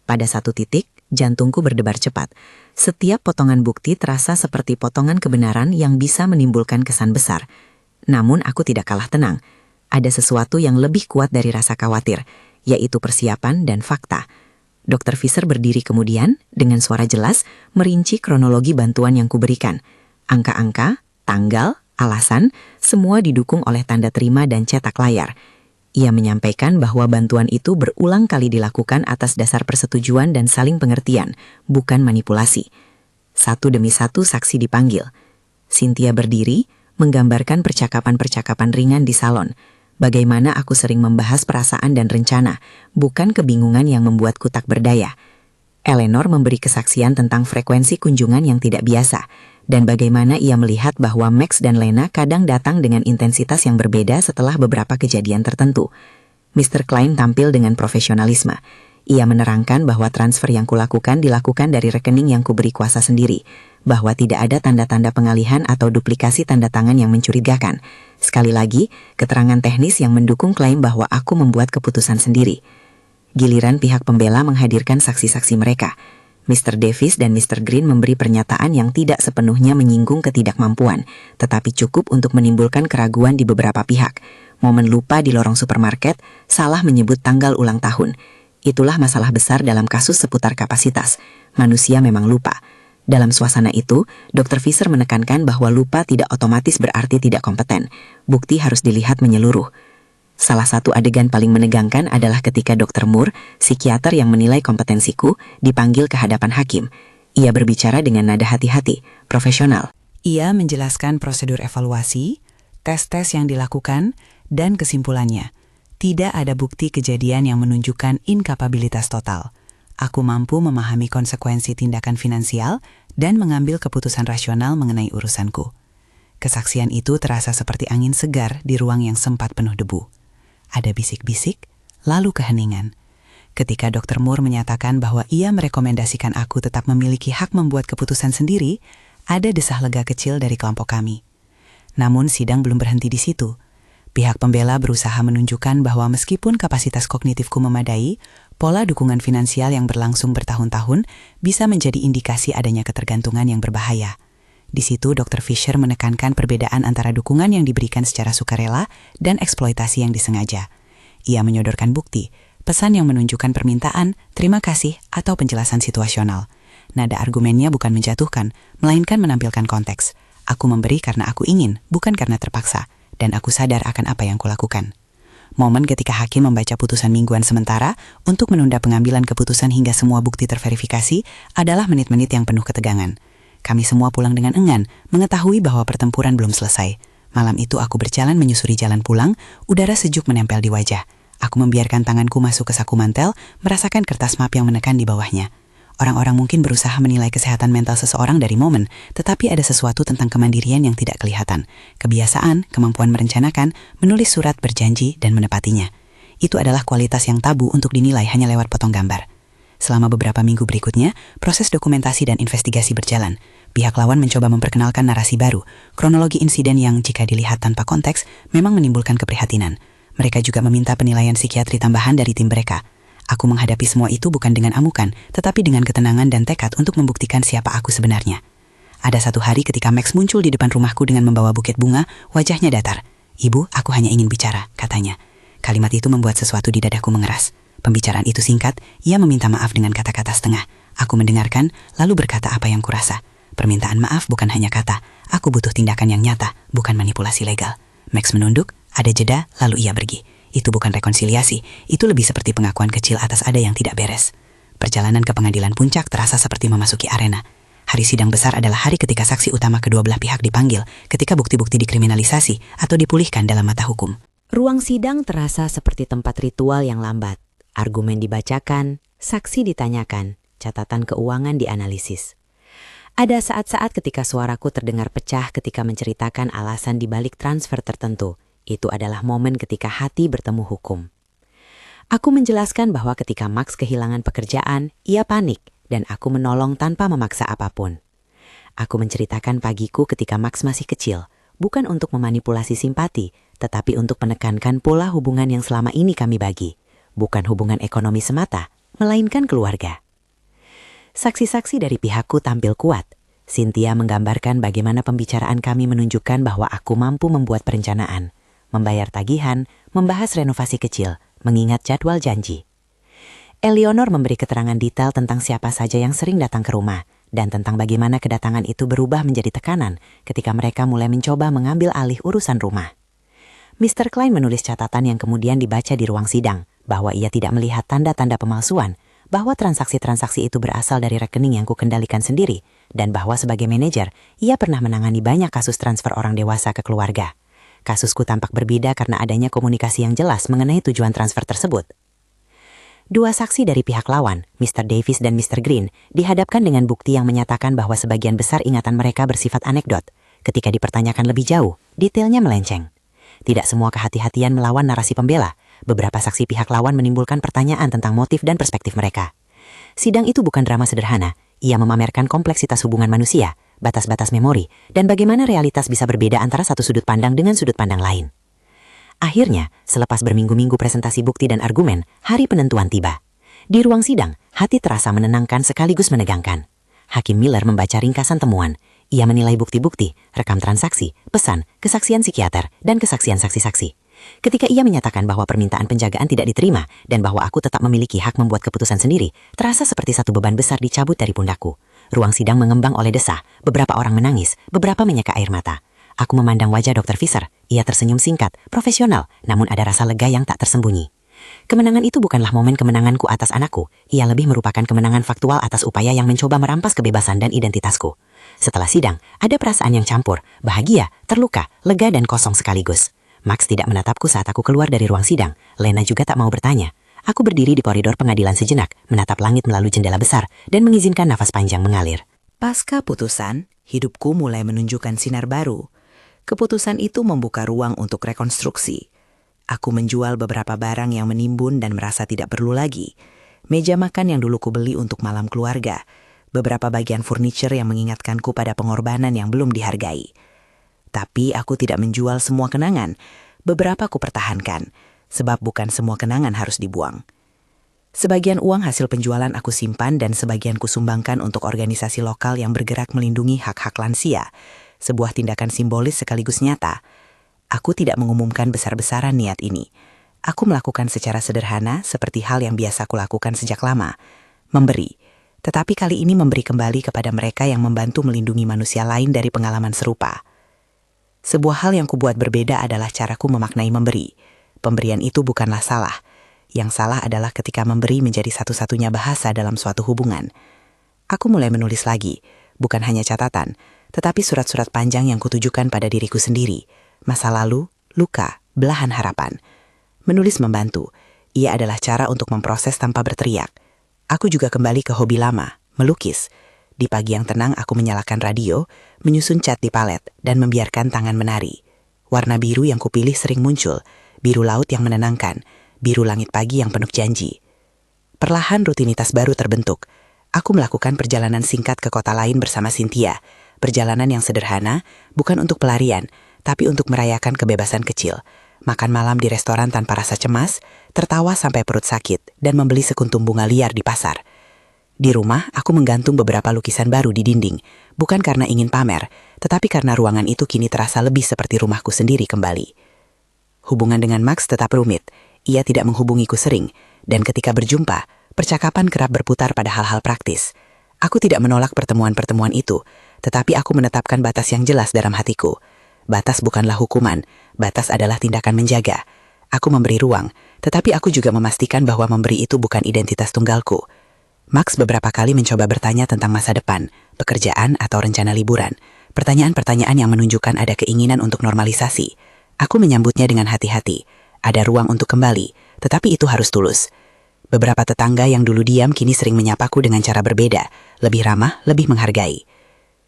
Speaker 3: Pada satu titik, jantungku berdebar cepat. Setiap potongan bukti terasa seperti potongan kebenaran yang bisa menimbulkan kesan besar. Namun aku tidak kalah tenang. Ada sesuatu yang lebih kuat dari rasa khawatir, yaitu persiapan dan fakta. Dr. Fisher berdiri kemudian, dengan suara jelas, merinci kronologi bantuan yang kuberikan. Angka-angka, tanggal, alasan, semua didukung oleh tanda terima dan cetak layar. Ia menyampaikan bahwa bantuan itu berulang kali dilakukan atas dasar persetujuan dan saling pengertian, bukan manipulasi. Satu demi satu saksi dipanggil. Cynthia berdiri, menggambarkan percakapan-percakapan ringan di salon. Bagaimana aku sering membahas perasaan dan rencana, bukan kebingungan yang membuatku tak berdaya. Eleanor memberi kesaksian tentang frekuensi kunjungan yang tidak biasa, dan bagaimana ia melihat bahwa Max dan Lena kadang datang dengan intensitas yang berbeda setelah beberapa kejadian tertentu. Mr. Klein tampil dengan profesionalisme. Ia menerangkan bahwa transfer yang kulakukan dilakukan dari rekening yang kuberi kuasa sendiri, bahwa tidak ada tanda-tanda pengalihan atau duplikasi tanda tangan yang mencurigakan. Sekali lagi, keterangan teknis yang mendukung klaim bahwa aku membuat keputusan sendiri. Giliran pihak pembela menghadirkan saksi-saksi mereka. Mr. Davis dan Mr. Green memberi pernyataan yang tidak sepenuhnya menyinggung ketidakmampuan, tetapi cukup untuk menimbulkan keraguan di beberapa pihak. Momen lupa di lorong supermarket, salah menyebut tanggal ulang tahun. Itulah masalah besar dalam kasus seputar kapasitas. Manusia memang lupa. Dalam suasana itu, Dr. Fisher menekankan bahwa lupa tidak otomatis berarti tidak kompeten. Bukti harus dilihat menyeluruh. Salah satu adegan paling menegangkan adalah ketika Dr. Moore, psikiater yang menilai kompetensiku, dipanggil ke hadapan hakim. Ia berbicara dengan nada hati-hati, profesional.
Speaker 2: Ia menjelaskan prosedur evaluasi, tes-tes yang dilakukan, dan kesimpulannya. Tidak ada bukti kejadian yang menunjukkan inkapabilitas total. Aku mampu memahami konsekuensi tindakan finansial dan mengambil keputusan rasional mengenai urusanku. Kesaksian itu terasa seperti angin segar di ruang yang sempat penuh debu. Ada bisik-bisik, lalu keheningan. Ketika Dr. Moore menyatakan bahwa ia merekomendasikan aku tetap memiliki hak membuat keputusan sendiri, ada desah lega kecil dari kelompok kami. Namun sidang belum berhenti di situ. Pihak pembela berusaha menunjukkan bahwa meskipun kapasitas kognitifku memadai, pola dukungan finansial yang berlangsung bertahun-tahun bisa menjadi indikasi adanya ketergantungan yang berbahaya. Di situ Dr. Fisher menekankan perbedaan antara dukungan yang diberikan secara sukarela dan eksploitasi yang disengaja. Ia menyodorkan bukti, pesan yang menunjukkan permintaan, terima kasih, atau penjelasan situasional. Nada argumennya bukan menjatuhkan, melainkan menampilkan konteks. Aku memberi karena aku ingin, bukan karena terpaksa, dan aku sadar akan apa yang kulakukan. Momen ketika hakim membaca putusan mingguan sementara untuk menunda pengambilan keputusan hingga semua bukti terverifikasi adalah menit-menit yang penuh ketegangan. Kami semua pulang dengan enggan, mengetahui bahwa pertempuran belum selesai. Malam itu aku berjalan menyusuri jalan pulang, udara sejuk menempel di wajah. Aku membiarkan tanganku masuk ke saku mantel, merasakan kertas map yang menekan di bawahnya. Orang-orang mungkin berusaha menilai kesehatan mental seseorang dari momen, tetapi ada sesuatu tentang kemandirian yang tidak kelihatan. Kebiasaan, kemampuan merencanakan, menulis surat, berjanji, dan menepatinya. Itu adalah kualitas yang tabu untuk dinilai hanya lewat potong gambar. Selama beberapa minggu berikutnya, proses dokumentasi dan investigasi berjalan. Pihak lawan mencoba memperkenalkan narasi baru, kronologi insiden yang jika dilihat tanpa konteks, memang menimbulkan keprihatinan. Mereka juga meminta penilaian psikiatri tambahan dari tim mereka. Aku menghadapi semua itu bukan dengan amukan, tetapi dengan ketenangan dan tekad untuk membuktikan siapa aku sebenarnya. Ada satu hari ketika Max muncul di depan rumahku dengan membawa buket bunga, wajahnya datar. "Ibu, aku hanya ingin bicara," katanya. Kalimat itu membuat sesuatu di dadaku mengeras. Pembicaraan itu singkat, ia meminta maaf dengan kata-kata setengah. Aku mendengarkan, lalu berkata apa yang kurasa. Permintaan maaf bukan hanya kata, aku butuh tindakan yang nyata, bukan manipulasi legal. Max menunduk, ada jeda, lalu ia pergi. Itu bukan rekonsiliasi, itu lebih seperti pengakuan kecil atas ada yang tidak beres. Perjalanan ke pengadilan puncak terasa seperti memasuki arena. Hari sidang besar adalah hari ketika saksi utama kedua belah pihak dipanggil, ketika bukti-bukti dikriminalisasi atau dipulihkan dalam mata hukum.
Speaker 3: Ruang sidang terasa seperti tempat ritual yang lambat. Argumen dibacakan, saksi ditanyakan, catatan keuangan dianalisis. Ada saat-saat ketika suaraku terdengar pecah ketika menceritakan alasan dibalik transfer tertentu. Itu adalah momen ketika hati bertemu hukum. Aku menjelaskan bahwa ketika Max kehilangan pekerjaan, ia panik dan aku menolong tanpa memaksa apapun. Aku menceritakan pagiku ketika Max masih kecil, bukan untuk memanipulasi simpati, tetapi untuk menekankan pola hubungan yang selama ini kami bagi. Bukan hubungan ekonomi semata, melainkan keluarga. Saksi-saksi dari pihakku tampil kuat. Cynthia menggambarkan bagaimana pembicaraan kami menunjukkan bahwa aku mampu membuat perencanaan, membayar tagihan, membahas renovasi kecil, mengingat jadwal janji. Eleanor memberi keterangan detail tentang siapa saja yang sering datang ke rumah, dan tentang bagaimana kedatangan itu berubah menjadi tekanan ketika mereka mulai mencoba mengambil alih urusan rumah. Mr. Klein menulis catatan yang kemudian dibaca di ruang sidang, bahwa ia tidak melihat tanda-tanda pemalsuan, bahwa transaksi-transaksi itu berasal dari rekening yang kukendalikan sendiri, dan bahwa sebagai manajer, ia pernah menangani banyak kasus transfer orang dewasa ke keluarga. Kasusku tampak berbeda karena adanya komunikasi yang jelas mengenai tujuan transfer tersebut. Dua saksi dari pihak lawan, Mr. Davis dan Mr. Green, dihadapkan dengan bukti yang menyatakan bahwa sebagian besar ingatan mereka bersifat anekdot. Ketika dipertanyakan lebih jauh, detailnya melenceng. Tidak semua kehati-hatian melawan narasi pembela. Beberapa saksi pihak lawan menimbulkan pertanyaan tentang motif dan perspektif mereka. Sidang itu bukan drama sederhana. Ia memamerkan kompleksitas hubungan manusia, batas-batas memori, dan bagaimana realitas bisa berbeda antara satu sudut pandang dengan sudut pandang lain. Akhirnya, selepas berminggu-minggu presentasi bukti dan argumen, hari penentuan tiba. Di ruang sidang, hati terasa menenangkan sekaligus menegangkan. Hakim Miller membaca ringkasan temuan. Ia menilai bukti-bukti, rekam transaksi, pesan, kesaksian psikiater, dan kesaksian saksi-saksi. Ketika ia menyatakan bahwa permintaan penjagaan tidak diterima dan bahwa aku tetap memiliki hak membuat keputusan sendiri, terasa seperti satu beban besar dicabut dari pundakku. Ruang sidang mengembang oleh desah, beberapa orang menangis, beberapa menyeka air mata. Aku memandang wajah Dr. Fisher. Ia tersenyum singkat, profesional, namun ada rasa lega yang tak tersembunyi. Kemenangan itu bukanlah momen kemenanganku atas anakku. Ia lebih merupakan kemenangan faktual atas upaya yang mencoba merampas kebebasan dan identitasku. Setelah sidang, ada perasaan yang campur, bahagia, terluka, lega dan kosong sekaligus. Max tidak menatapku saat aku keluar dari ruang sidang. Lena juga tak mau bertanya. Aku berdiri di koridor pengadilan sejenak, menatap langit melalui jendela besar, dan mengizinkan nafas panjang mengalir.
Speaker 2: Pasca putusan, hidupku mulai menunjukkan sinar baru. Keputusan itu membuka ruang untuk rekonstruksi. Aku menjual beberapa barang yang menimbun dan merasa tidak perlu lagi. Meja makan yang dulu kubeli untuk malam keluarga. Beberapa bagian furniture yang mengingatkanku pada pengorbanan yang belum dihargai. Tapi aku tidak menjual semua kenangan. Beberapa kupertahankan, sebab bukan semua kenangan harus dibuang. Sebagian uang hasil penjualan aku simpan dan sebagian kusumbangkan untuk organisasi lokal yang bergerak melindungi hak-hak lansia. Sebuah tindakan simbolis sekaligus nyata. Aku tidak mengumumkan besar-besaran niat ini. Aku melakukan secara sederhana seperti hal yang biasa kulakukan sejak lama. Memberi. Tetapi kali ini memberi kembali kepada mereka yang membantu melindungi manusia lain dari pengalaman serupa. Sebuah hal yang kubuat berbeda adalah caraku memaknai memberi. Pemberian itu bukanlah salah. Yang salah adalah ketika memberi menjadi satu-satunya bahasa dalam suatu hubungan. Aku mulai menulis lagi, bukan hanya catatan, tetapi surat-surat panjang yang kutujukan pada diriku sendiri. Masa lalu, luka, belahan harapan. Menulis membantu. Ia adalah cara untuk memproses tanpa berteriak. Aku juga kembali ke hobi lama, melukis. Di pagi yang tenang aku menyalakan radio, menyusun cat di palet, dan membiarkan tangan menari. Warna biru yang kupilih sering muncul, biru laut yang menenangkan, biru langit pagi yang penuh janji. Perlahan rutinitas baru terbentuk. Aku melakukan perjalanan singkat ke kota lain bersama Cynthia. Perjalanan yang sederhana, bukan untuk pelarian, tapi untuk merayakan kebebasan kecil. Makan malam di restoran tanpa rasa cemas, tertawa sampai perut sakit, dan membeli sekuntum bunga liar di pasar. Di rumah, aku menggantung beberapa lukisan baru di dinding, bukan karena ingin pamer, tetapi karena ruangan itu kini terasa lebih seperti rumahku sendiri kembali. Hubungan dengan Max tetap rumit, ia tidak menghubungiku sering, dan ketika berjumpa, percakapan kerap berputar pada hal-hal praktis. Aku tidak menolak pertemuan-pertemuan itu, tetapi aku menetapkan batas yang jelas dalam hatiku. Batas bukanlah hukuman, batas adalah tindakan menjaga. Aku memberi ruang, tetapi aku juga memastikan bahwa memberi itu bukan identitas tunggalku. Max beberapa kali mencoba bertanya tentang masa depan, pekerjaan atau rencana liburan. Pertanyaan-pertanyaan yang menunjukkan ada keinginan untuk normalisasi. Aku menyambutnya dengan hati-hati. Ada ruang untuk kembali, tetapi itu harus tulus. Beberapa tetangga yang dulu diam kini sering menyapaku dengan cara berbeda, lebih ramah, lebih menghargai.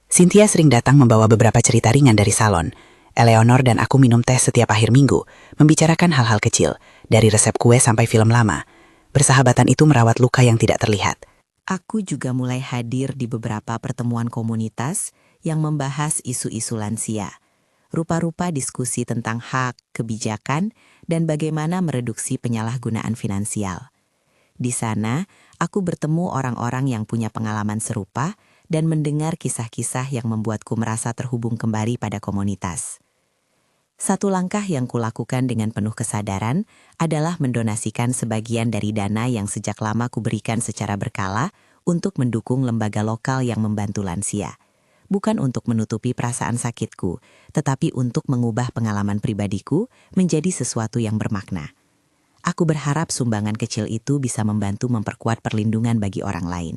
Speaker 2: Cynthia sering datang membawa beberapa cerita ringan dari salon. Eleanor dan aku minum teh setiap akhir minggu, membicarakan hal-hal kecil, dari resep kue sampai film lama. Persahabatan itu merawat luka yang tidak terlihat. Aku juga mulai hadir di beberapa pertemuan komunitas yang membahas isu-isu lansia. Rupa-rupa diskusi tentang hak, kebijakan, dan bagaimana mereduksi penyalahgunaan finansial. Di sana, aku bertemu orang-orang yang punya pengalaman serupa dan mendengar kisah-kisah yang membuatku merasa terhubung kembali pada komunitas. Satu langkah yang kulakukan dengan penuh kesadaran adalah mendonasikan sebagian dari dana yang sejak lama kuberikan secara berkala untuk mendukung lembaga lokal yang membantu lansia. Bukan untuk menutupi perasaan sakitku, tetapi untuk mengubah pengalaman pribadiku menjadi sesuatu yang bermakna. Aku berharap sumbangan kecil itu bisa membantu memperkuat perlindungan bagi orang lain.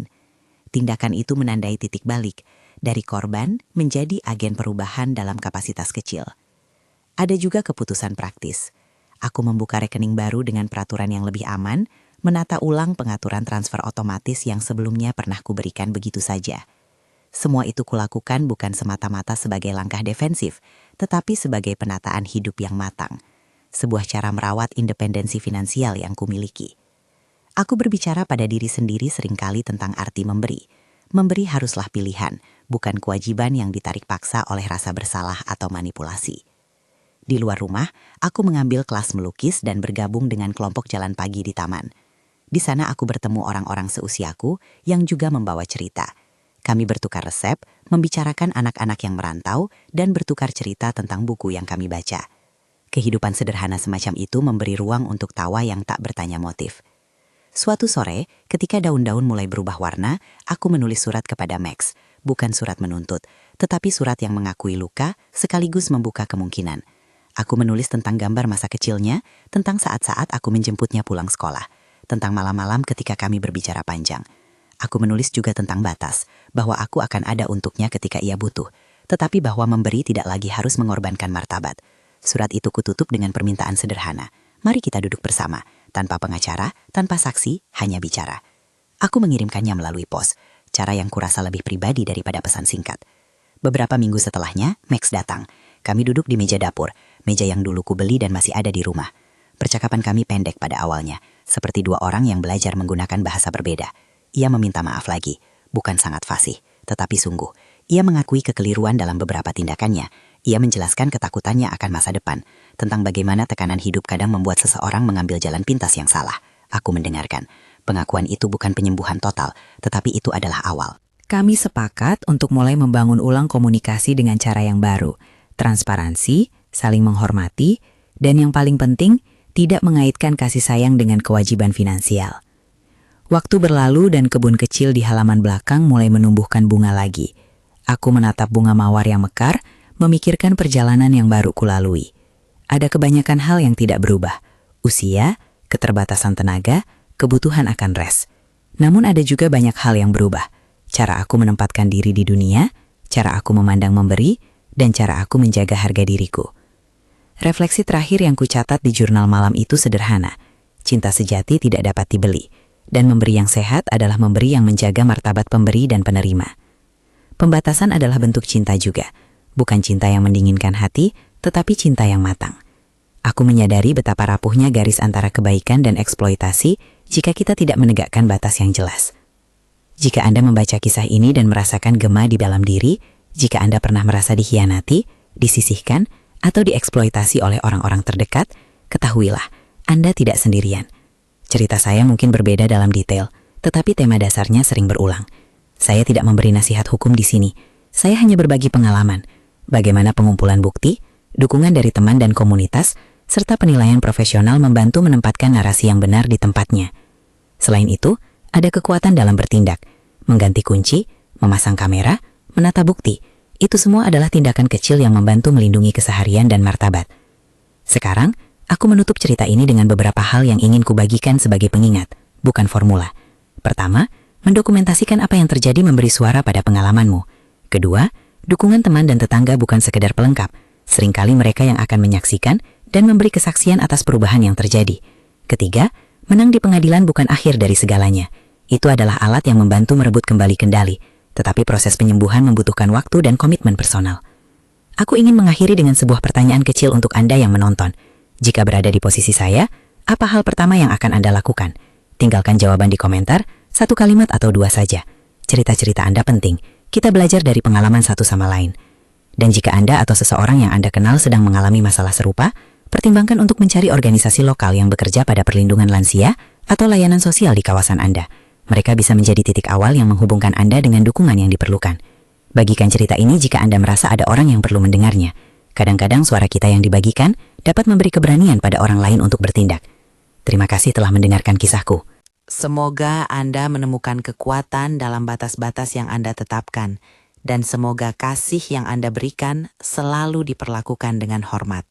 Speaker 2: Tindakan itu menandai titik balik, dari korban menjadi agen perubahan dalam kapasitas kecil. Ada juga keputusan praktis. Aku membuka rekening baru dengan peraturan yang lebih aman, menata ulang pengaturan transfer otomatis yang sebelumnya pernah kuberikan begitu saja. Semua itu kulakukan bukan semata-mata sebagai langkah defensif, tetapi sebagai penataan hidup yang matang. Sebuah cara merawat independensi finansial yang kumiliki. Aku berbicara pada diri sendiri seringkali tentang arti memberi. Memberi haruslah pilihan, bukan kewajiban yang ditarik paksa oleh rasa bersalah atau manipulasi. Di luar rumah, aku mengambil kelas melukis dan bergabung dengan kelompok jalan pagi di taman. Di sana aku bertemu orang-orang seusiaku yang juga membawa cerita. Kami bertukar resep, membicarakan anak-anak yang merantau, dan bertukar cerita tentang buku yang kami baca. Kehidupan sederhana semacam itu memberi ruang untuk tawa yang tak bertanya motif. Suatu sore, ketika daun-daun mulai berubah warna, aku menulis surat kepada Max. Bukan surat menuntut, tetapi surat yang mengakui luka sekaligus membuka kemungkinan. Aku menulis tentang gambar masa kecilnya, tentang saat-saat aku menjemputnya pulang sekolah, tentang malam-malam ketika kami berbicara panjang. Aku menulis juga tentang batas, bahwa aku akan ada untuknya ketika ia butuh, tetapi bahwa memberi tidak lagi harus mengorbankan martabat. Surat itu kututup dengan permintaan sederhana. Mari kita duduk bersama, tanpa pengacara, tanpa saksi, hanya bicara. Aku mengirimkannya melalui pos, cara yang kurasa lebih pribadi daripada pesan singkat. Beberapa minggu setelahnya, Max datang. Kami duduk di meja dapur, meja yang dulu kubeli dan masih ada di rumah.
Speaker 4: Percakapan kami pendek pada awalnya, seperti dua orang yang belajar menggunakan bahasa berbeda. Ia meminta maaf lagi, bukan sangat fasih, tetapi sungguh. Ia mengakui kekeliruan dalam beberapa tindakannya. Ia menjelaskan ketakutannya akan masa depan, tentang bagaimana tekanan hidup kadang membuat seseorang mengambil jalan pintas yang salah. Aku mendengarkan. Pengakuan itu bukan penyembuhan total, tetapi itu adalah awal.
Speaker 5: Kami sepakat untuk mulai membangun ulang komunikasi dengan cara yang baru. Transparansi, saling menghormati, dan yang paling penting, tidak mengaitkan kasih sayang dengan kewajiban finansial. Waktu berlalu dan kebun kecil di halaman belakang mulai menumbuhkan bunga lagi. Aku menatap bunga mawar yang mekar, memikirkan perjalanan yang baru kulalui. Ada kebanyakan hal yang tidak berubah. Usia, keterbatasan tenaga, kebutuhan akan rest. Namun ada juga banyak hal yang berubah. Cara aku menempatkan diri di dunia, cara aku memandang memberi, dan cara aku menjaga harga diriku. Refleksi terakhir yang kucatat di jurnal malam itu sederhana. Cinta sejati tidak dapat dibeli, dan memberi yang sehat adalah memberi yang menjaga martabat pemberi dan penerima. Pembatasan adalah bentuk cinta juga, bukan cinta yang mendinginkan hati, tetapi cinta yang matang. Aku menyadari betapa rapuhnya garis antara kebaikan dan eksploitasi jika kita tidak menegakkan batas yang jelas. Jika Anda membaca kisah ini dan merasakan gema di dalam diri, jika Anda pernah merasa dikhianati, disisihkan, atau dieksploitasi oleh orang-orang terdekat, ketahuilah, Anda tidak sendirian. Cerita saya mungkin berbeda dalam detail, tetapi tema dasarnya sering berulang. Saya tidak memberi nasihat hukum di sini. Saya hanya berbagi pengalaman, bagaimana pengumpulan bukti, dukungan dari teman dan komunitas, serta penilaian profesional membantu menempatkan narasi yang benar di tempatnya. Selain itu, ada kekuatan dalam bertindak, mengganti kunci, memasang kamera, menata bukti. Itu semua adalah tindakan kecil yang membantu melindungi keseharian dan martabat. Sekarang, aku menutup cerita ini dengan beberapa hal yang ingin kubagikan sebagai pengingat, bukan formula. Pertama, mendokumentasikan apa yang terjadi memberi suara pada pengalamanmu. Kedua, dukungan teman dan tetangga bukan sekedar pelengkap. Seringkali mereka yang akan menyaksikan dan memberi kesaksian atas perubahan yang terjadi. Ketiga, menang di pengadilan bukan akhir dari segalanya. Itu adalah alat yang membantu merebut kembali kendali, tetapi proses penyembuhan membutuhkan waktu dan komitmen personal. Aku ingin mengakhiri dengan sebuah pertanyaan kecil untuk Anda yang menonton. Jika berada di posisi saya, apa hal pertama yang akan Anda lakukan? Tinggalkan jawaban di komentar, 1 kalimat atau 2 saja. Cerita-cerita Anda penting. Kita belajar dari pengalaman satu sama lain. Dan jika Anda atau seseorang yang Anda kenal sedang mengalami masalah serupa, pertimbangkan untuk mencari organisasi lokal yang bekerja pada perlindungan lansia atau layanan sosial di kawasan Anda. Mereka bisa menjadi titik awal yang menghubungkan Anda dengan dukungan yang diperlukan. Bagikan cerita ini jika Anda merasa ada orang yang perlu mendengarnya. Kadang-kadang suara kita yang dibagikan dapat memberi keberanian pada orang lain untuk bertindak. Terima kasih telah mendengarkan kisahku.
Speaker 2: Semoga Anda menemukan kekuatan dalam batas-batas yang Anda tetapkan, dan semoga kasih yang Anda berikan selalu diperlakukan dengan hormat.